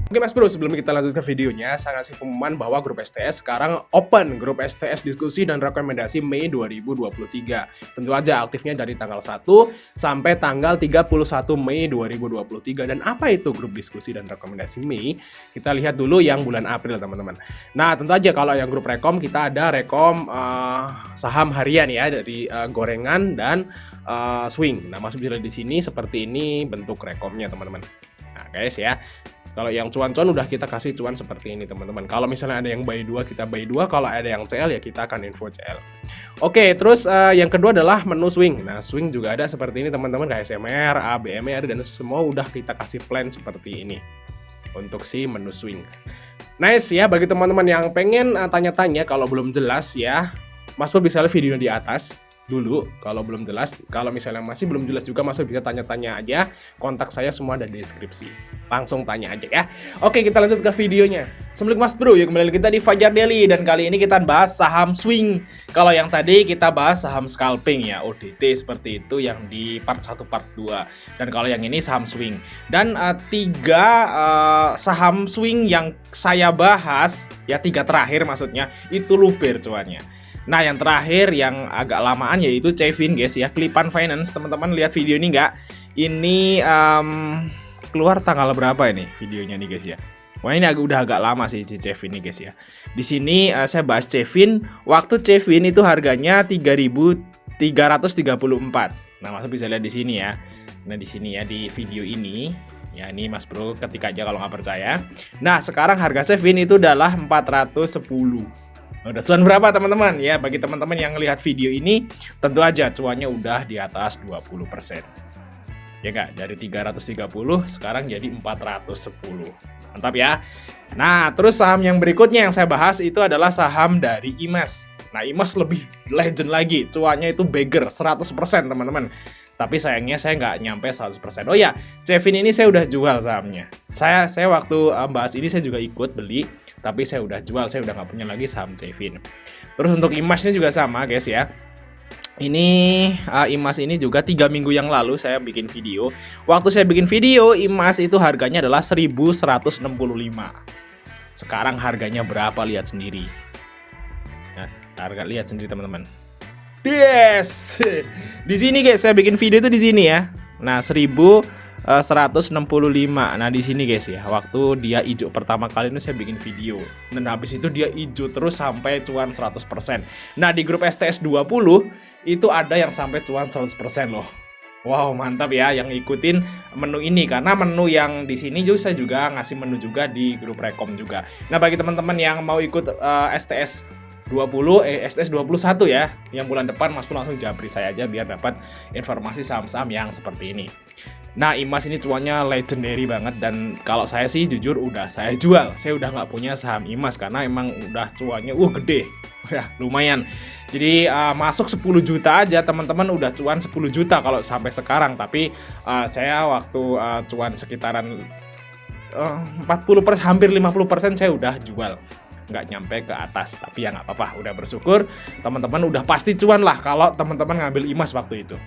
Oke Mas Bro, sebelum kita lanjut ke videonya, saya ngasih pengumuman bahwa grup STS sekarang open. Grup STS diskusi dan rekomendasi Mei 2023. Tentu aja aktifnya dari tanggal 1 sampai tanggal 31 Mei 2023. Dan apa itu grup diskusi dan rekomendasi Mei? Kita lihat dulu yang bulan April teman-teman. Nah tentu aja kalau yang grup rekom, kita ada rekom saham harian ya, dari gorengan dan swing. Nah masuk bisa di sini seperti ini bentuk rekomnya teman-teman. Nah guys ya, kalau yang cuan-cuan udah kita kasih cuan seperti ini teman-teman. Kalau misalnya ada yang buy 2 kita buy 2, kalau ada yang CL ya kita akan info CL. Oke, terus yang kedua adalah menu swing. Nah, swing juga ada seperti ini teman-teman, kayak SMR, A, BMR dan semua udah kita kasih plan seperti ini untuk si menu swing. Nice ya, bagi teman-teman yang pengen tanya-tanya kalau belum jelas ya, Mas Pur bisa lihat video di atas dulu kalau belum jelas. Kalau misalnya masih belum jelas juga, Mas Pur bisa tanya-tanya aja. Kontak saya semua ada di deskripsi. Langsung tanya aja ya. Oke, kita lanjut ke videonya. Assalamualaikum Mas Bro, ya kembali kita di Fajar Daily dan kali ini kita bahas saham swing. Kalau yang tadi kita bahas saham scalping ya, ODT seperti itu yang di part 1 part 2. Dan kalau yang ini saham swing. Dan tiga saham swing yang saya bahas, ya tiga terakhir maksudnya, itu luber cuannya. Nah yang terakhir yang agak lamaan yaitu Cevin guys ya, Klipan Finance. Teman-teman lihat video ini nggak? Ini keluar tanggal berapa ini videonya nih guys ya? Wah ini udah agak lama sih si Cevin nih guys ya. Di sini saya bahas Cevin. Waktu Cevin itu harganya 3.334. Nah Mas bisa lihat di sini ya. Nah di sini ya di video ini. Ya ini Mas Bro ketik aja kalau nggak percaya. Nah sekarang harga Cevin itu adalah 410. Udah cuan berapa teman-teman? Ya bagi teman-teman yang lihat video ini tentu aja cuannya udah di atas 20%. Ya enggak? Dari 330 sekarang jadi 410. Mantap ya. Nah terus saham yang berikutnya yang saya bahas itu adalah saham dari IMAS. Nah IMAS lebih legend lagi, cuannya itu beggar 100% teman-teman. Tapi sayangnya saya nggak nyampe 100%. Oh ya, Cevin ini saya udah jual sahamnya. Saya waktu bahas ini saya juga ikut beli, tapi saya udah jual, saya udah nggak punya lagi saham Cevin. Terus untuk IMAS-nya juga sama guys ya. Ini IMAS ini juga 3 minggu yang lalu saya bikin video. Waktu saya bikin video, IMAS itu harganya adalah 1.165. Sekarang harganya berapa? Lihat sendiri. Nah, harga lihat sendiri teman-teman. Yes. Di sini guys, saya bikin video itu di sini ya. Nah, 1.165. Nah, di sini guys ya. Waktu dia hijau pertama kali ini saya bikin video. Dan habis itu dia hijau terus sampai cuan 100%. Nah, di grup STS 20 itu ada yang sampai cuan 100% loh. Wow, mantap ya yang ikutin menu ini, karena menu yang di sini juga saya juga ngasih menu juga di grup Rekom juga. Nah, bagi teman-teman yang mau ikut STS 21 ya, yang bulan depan Mas Pur langsung japri saya aja biar dapat informasi saham-saham yang seperti ini. Nah IMAS ini cuannya legendary banget, dan kalau saya sih jujur udah saya jual. Saya udah nggak punya saham IMAS karena emang udah cuannya gede ya, lumayan. Jadi masuk 10 juta aja teman-teman udah cuan 10 juta kalau sampai sekarang. Tapi saya waktu cuan sekitaran 40%, hampir 50% saya udah jual, nggak nyampe ke atas. Tapi ya nggak apa-apa, udah bersyukur. Teman-teman udah pasti cuan lah kalau teman-teman ngambil IMAS waktu itu.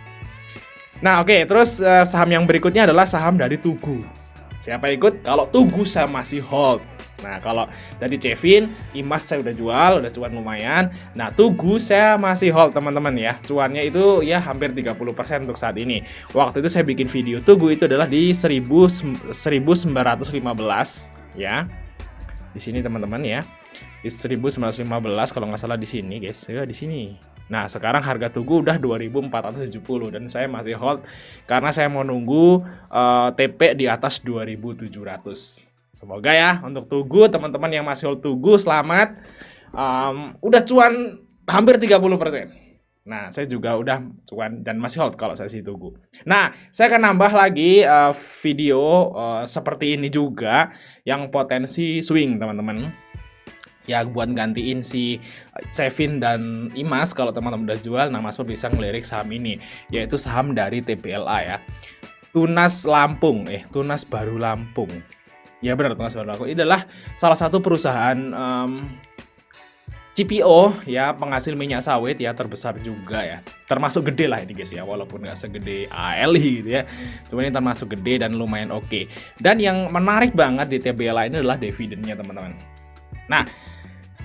Nah oke, terus saham yang berikutnya adalah saham dari Tugu. Siapa ikut? Kalau Tugu saya masih hold. Nah kalau tadi Cevin, IMAS saya udah jual, udah cuan lumayan. Nah Tugu saya masih hold teman-teman ya. Cuannya itu ya hampir 30% untuk saat ini. Waktu itu saya bikin video Tugu itu adalah di 1915 ya. Di sini teman-teman ya. Di 1915 kalau nggak salah di sini guys, ya di sini. Nah sekarang harga Tugu udah 2.470 dan saya masih hold karena saya mau nunggu TP di atas 2.700. Semoga ya untuk Tugu, teman-teman yang masih hold Tugu selamat, udah cuan hampir 30%. Nah saya juga udah cuan dan masih hold kalau saya sih Tugu. Nah saya akan nambah lagi video seperti ini juga yang potensi swing teman-teman. Ya buat gantiin si Cevin dan IMAS. Kalau teman-teman udah jual, nah Mas Pur bisa ngelirik saham ini, yaitu saham dari TBLA ya, Tunas Lampung, Tunas Baru Lampung. Ya benar, Tunas Baru Lampung. Ini adalah salah satu perusahaan CPO ya, penghasil minyak sawit ya terbesar juga ya. Termasuk gede lah ini guys ya, walaupun nggak segede ALI gitu ya. Cuma ini termasuk gede dan lumayan oke. Dan yang menarik banget di TBLA ini adalah dividennya teman-teman. Nah,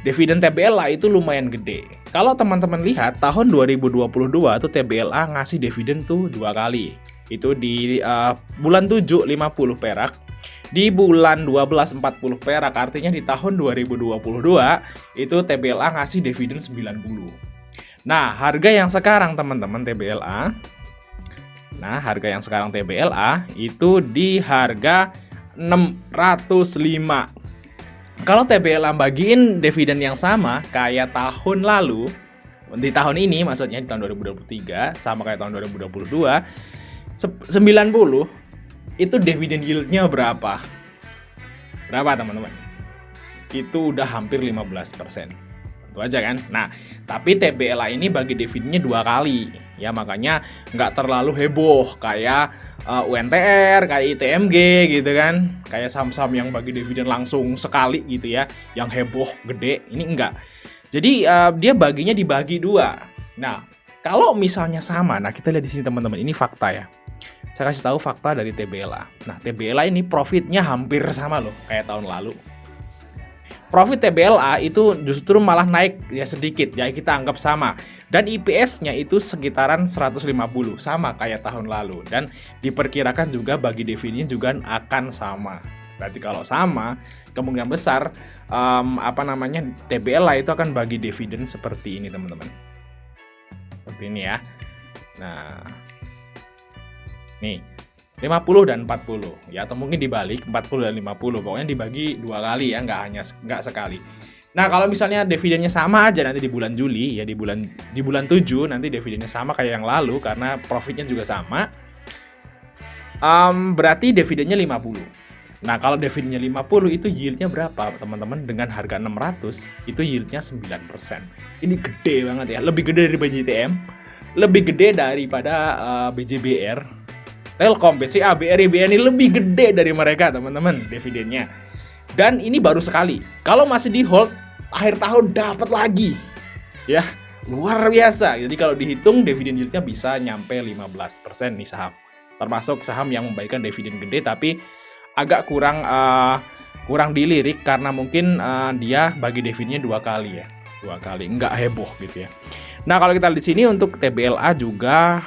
dividen TBLA itu lumayan gede. Kalau teman-teman lihat tahun 2022 tuh TBLA ngasih dividen tuh 2 kali. Itu di bulan 7 50 perak. Di bulan 12 40 perak, artinya di tahun 2022 itu TBLA ngasih dividen 90. Nah, harga yang sekarang teman-teman TBLA. Nah, harga yang sekarang TBLA itu di harga 605. Kalau TBLA bagiin dividen yang sama kayak tahun lalu, di tahun ini maksudnya di tahun 2023 sama kayak tahun 2022, 90 itu dividen yield-nya berapa? Berapa teman-teman? Itu udah hampir 15%. Itu aja kan? Nah, tapi TBLA ini bagi dividennya 2 kali. Ya, makanya nggak terlalu heboh kayak UNTR, kayak ITMG gitu kan. Kayak saham-saham yang bagi dividen langsung sekali gitu ya. Yang heboh, gede. Ini enggak. Jadi dia baginya dibagi 2. Nah, kalau misalnya sama, nah kita lihat di sini teman-teman, ini fakta ya. Saya kasih tahu fakta dari TBLA. Nah, TBLA ini profitnya hampir sama loh kayak tahun lalu. Profit TBLA itu justru malah naik ya sedikit, ya kita anggap sama. Dan IPS-nya itu sekitaran 150, sama kayak tahun lalu. Dan diperkirakan juga bagi dividennya juga akan sama. Berarti kalau sama, kemungkinan besar TBLA itu akan bagi dividen seperti ini teman-teman. Seperti ini ya. Nah, nih 50 dan 40 ya, atau mungkin dibalik 40 dan 50, pokoknya dibagi 2 kali ya, nggak sekali. Nah, kalau misalnya dividennya sama aja nanti di bulan Juli ya, di bulan 7 nanti dividennya sama kayak yang lalu karena profitnya juga sama. Berarti dividennya 50. Nah, kalau dividennya 50 itu yieldnya berapa teman-teman? Dengan harga 600 itu yieldnya 9%. Ini gede banget ya, lebih gede dari BJTM, lebih gede daripada BJBR, Telkom, BCA, BRI, BNI lebih gede dari mereka teman-teman dividennya. Dan ini baru sekali. Kalau masih di hold, akhir tahun dapat lagi. Ya, luar biasa. Jadi kalau dihitung dividen yieldnya bisa nyampe 15% nih saham. Termasuk saham yang membagikan dividen gede tapi agak kurang dilirik karena mungkin dia bagi dividennya 2 kali ya. 2 kali, nggak heboh gitu ya. Nah, kalau kita lihat di sini untuk TBLA juga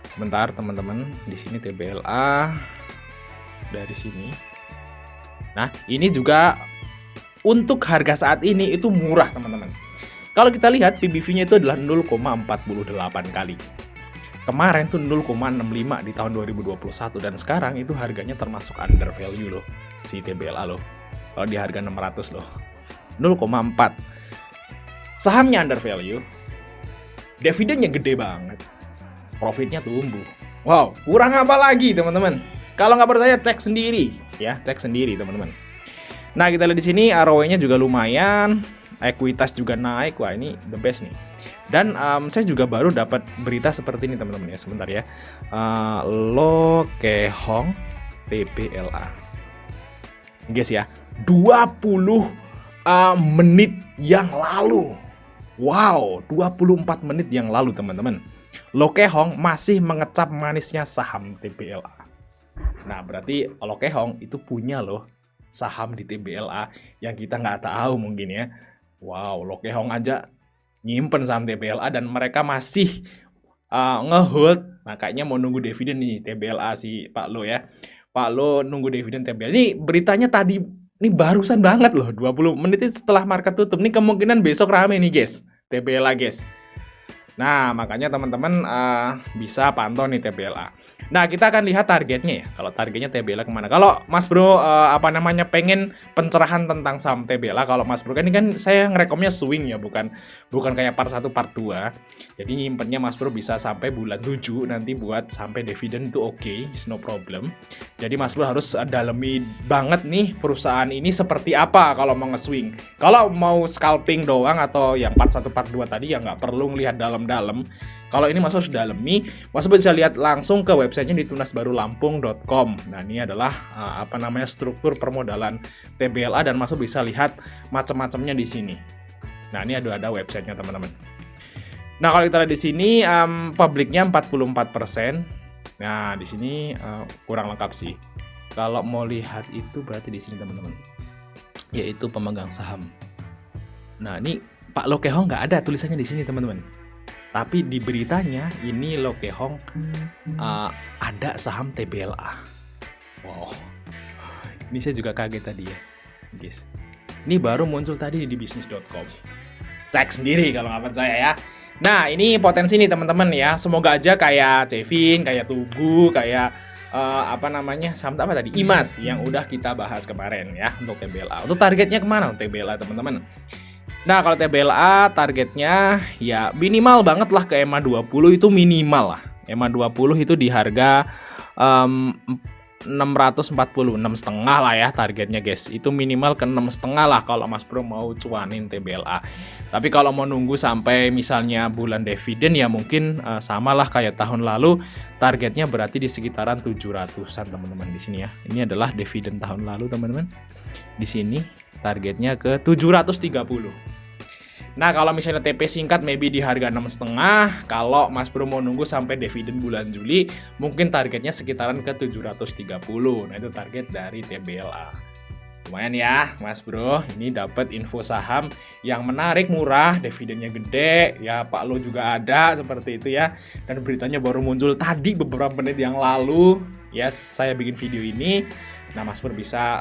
sebentar teman-teman, di sini TBLA dari sini. Nah, ini juga untuk harga saat ini itu murah teman-teman. Kalau kita lihat PBV-nya itu adalah 0,48 kali. Kemarin tuh 0,65 di tahun 2021 dan sekarang itu harganya termasuk under value loh si TBLA loh. Kalau di harga 600 loh. 0,4. Sahamnya under value. Dividennya gede banget, profitnya tumbuh. Wow, kurang apa lagi teman-teman? Kalau nggak percaya cek sendiri, ya cek sendiri teman-teman. Nah, kita lihat di sini ROE-nya juga lumayan, ekuitas juga naik. Wah, ini the best nih. Dan saya juga baru dapat berita seperti ini teman-teman ya. Sebentar ya, Lokehong TBLA, guys ya, 20 menit yang lalu. Wow, 24 menit yang lalu teman-teman, Lokehong masih mengecap manisnya saham TBLA. Nah, berarti Lokehong itu punya loh saham di TBLA yang kita nggak tahu mungkin ya. Wow, Lokehong aja nyimpen saham TBLA dan mereka masih ngehold. Nah, kayaknya mau nunggu dividen nih TBLA si Pak Lo ya. Pak Lo nunggu dividen TBLA. Ini beritanya tadi, ini barusan banget loh, 20 menit setelah market tutup. Ini kemungkinan besok rame nih guys, TBLA guys. Nah, makanya teman-teman bisa pantau nih TBLA. Nah, kita akan lihat targetnya ya. Kalau targetnya TBLA kemana? Kalau Mas Bro pengen pencerahan tentang saham TBLA, kalau Mas Bro ini kan saya ngerekomnya swing ya, bukan kayak part 1 part 2. Jadi nyimpennya Mas Bro bisa sampai bulan 7 nanti buat sampai dividen itu oke, it's no problem. Jadi Mas Bro harus dalemi banget nih perusahaan ini seperti apa kalau mau nge-swing. Kalau mau scalping doang atau yang part 1 part 2 tadi ya nggak perlu ngelihat dalam mendalam. Kalau ini Mas Bro harus dalemi, Mas Bro bisa lihat langsung ke websitenya di tunasbarulampung.com. Nah, ini adalah struktur permodalan TBLA, dan Mas Bro bisa lihat macam-macamnya di sini. Nah, ini ada websitenya teman-teman. Nah, kalau kita lihat di sini publiknya 44%. Nah, di sini kurang lengkap sih. Kalau mau lihat itu berarti di sini teman-teman, yaitu pemegang saham. Nah, ini Pak Lokehong nggak ada tulisannya di sini teman-teman. Tapi di beritanya ini Lokehong ada saham TBLA. Wow, ini saya juga kaget tadi ya, guys. Ini baru muncul tadi di bisnis.com. Cek sendiri kalau nggak percaya ya. Nah, ini potensi nih teman-teman ya. Semoga aja kayak Cevin, kayak Tugu, kayak saham apa tadi? IMAS yang udah kita bahas kemarin ya untuk TBLA. Untuk targetnya kemana untuk TBLA teman-teman? Nah, kalau TBLA targetnya ya minimal banget lah ke EMA 20, itu minimal lah. EMA 20 itu di harga 646,5 lah ya targetnya guys. Itu minimal ke 6,5 lah kalau Mas Bro mau cuanin TBLA. Tapi kalau mau nunggu sampai misalnya bulan dividen ya mungkin sama lah kayak tahun lalu. Targetnya berarti di sekitaran 700-an teman-teman di sini ya. Ini adalah dividen tahun lalu teman-teman. Di sini targetnya ke 730. Nah, kalau misalnya TP singkat maybe di harga 6,5. Kalau Mas Bro mau nunggu sampai dividen bulan Juli, mungkin targetnya sekitaran ke 730. Nah, itu target dari TBLA. Lumayan ya Mas Bro, ini dapat info saham yang menarik, murah, dividennya gede, ya Pak Lo juga ada seperti itu ya. Dan beritanya baru muncul tadi beberapa menit yang lalu. Ya, saya bikin video ini. Nah, Mas Bro bisa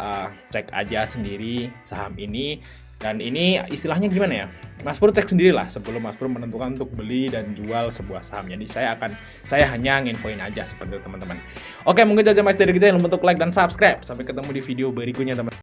cek aja sendiri saham ini. Dan ini istilahnya gimana ya? Mas Bro cek sendirilah sebelum Mas Bro menentukan untuk beli dan jual sebuah saham. Jadi saya hanya nginfoin aja seperti itu teman-teman. Oke, mungkin itu aja mas dari kita. Jangan lupa untuk like dan subscribe. Sampai ketemu di video berikutnya teman-teman.